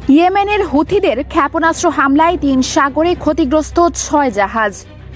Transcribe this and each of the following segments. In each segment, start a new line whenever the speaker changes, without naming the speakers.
ইয়েমেনের হুথিদের ক্ষেপণাস্ত্র হামলায় ৩ সাগরে ক্ষতিগ্রস্ত ৬ জাহাজ।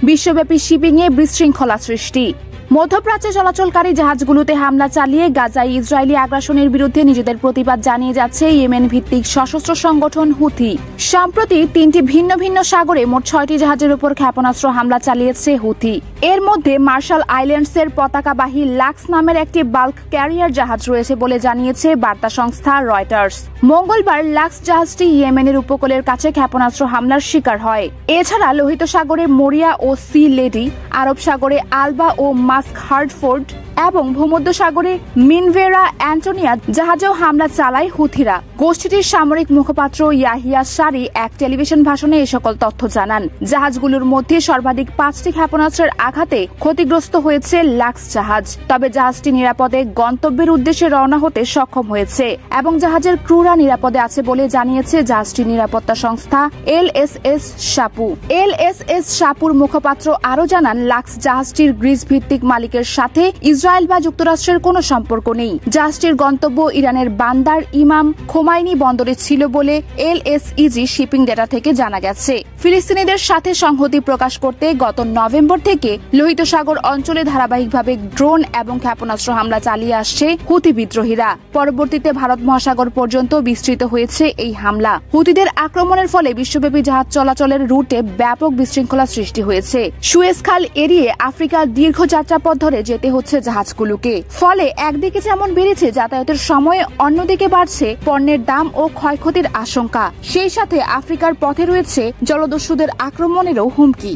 বিশ্বব্যাপী শিপিংয়ে বিশৃঙ্খলা সৃষ্টি। মধ্যপ্রাচ্যে চলাচলকারী জাহাজগুলোতে হামলা চালিয়ে গাজায় ইসরায়েলি আগ্রাসনের বিরুদ্ধে নিজেদের প্রতিবাদ জানিয়ে যাচ্ছে ইয়েমেন ভিত্তিক সশস্ত্র সংগঠন হুথি। সম্প্রতি ৩টি ভিন্ন ভিন্ন সাগরে মোট ৬টি জাহাজের উপর ক্ষেপণাস্ত্র হামলা চালিয়েছে হুথি। এর মধ্যে মার্শাল আইল্যান্ডসের পতাকাবাহী লাক্স নামের একটি বাল্ক ক্যারিয়ার জাহাজ রয়েছে বলে জানিয়েছে বার্তা সংস্থা রয়টার্স। মঙ্গলবার লাক্স জাহাজটি ইয়েমেনের উপকূলের কাছে ক্ষেপণাস্ত্র হামলার শিকার হয়। এছাড়া লোহিত সাগরে মরিয়া ও সি লেডি, আরব সাগরে আলবা ও মাস্ক হার্ডফোর্ড এবং ভূমধ্যসাগরে মিনভেরা অ্যান্টোনিয়া জাহাজেও হামলা চালায় হুথিরা। গোষ্ঠীটির সামরিক মুখপাত্র ইয়াহিয়া সারি এক টেলিভিশন ভাষণে এ সকল তথ্য জানান। জাহাজগুলোর মধ্যে সর্বাধিক 5টি ক্ষেপণাস্ত্রের আঘাতে ক্ষতিগ্রস্ত হয়েছে লাক্স জাহাজ। তবে জাহাজটি নিরাপদে গন্তব্যের উদ্দেশ্যে রওনা হতে সক্ষম হয়েছে এবং জাহাজের ক্রুরা নিরাপদে আছে বলে জানিয়েছে জাহাজটির নিরাপত্তা সংস্থা এলএসএস সাপু। এলএসএস সাপুর মুখপাত্র আরও জানান, লাক্স জাহাজটির গ্রিস ভিত্তিক মালিকের সাথে ইসরায়েল বা যুক্তরাষ্ট্রের কোনো সম্পর্ক নেই। জাহাজটির গন্তব্য ইরানের বান্দার ইমাম খোমাইনি বন্দরে ছিল বলে এলএসইজি শিপিং ডেটা থেকে জানা গেছে। ফিলিস্তিনিদের সাথে সংহতি প্রকাশ করতে গত নভেম্বর থেকে লোহিত সাগর অঞ্চলে ধারাবাহিকভাবে ড্রোন এবং ক্ষেপণাস্ত্র হামলা চালিয়ে আসছে হুথি বিদ্রোহীরা। পরবর্তীতে ভারত মহাসাগর পর্যন্ত বিস্তৃত হয়েছে এই হামলা। হুথিদের আক্রমণের ফলে বিশ্বব্যাপী জাহাজ চলাচলের রুটে ব্যাপক বিশৃঙ্খলা সৃষ্টি হয়েছে। সুয়েজ খাল এড়িয়ে আফ্রিকার দীর্ঘ যাত্রাপথ ধরে যেতে হচ্ছে জাহাজগুলোকে। ফলে একদিকে যেমন বেড়েছে যাতায়াতের সময়, অন্যদিকে বাড়ছে পণ্যের দাম ও ক্ষয়ক্ষতির আশঙ্কা। সেই সাথে আফ্রিকার পথে রয়েছে জলদস্যুদের আক্রমণেরও হুমকি।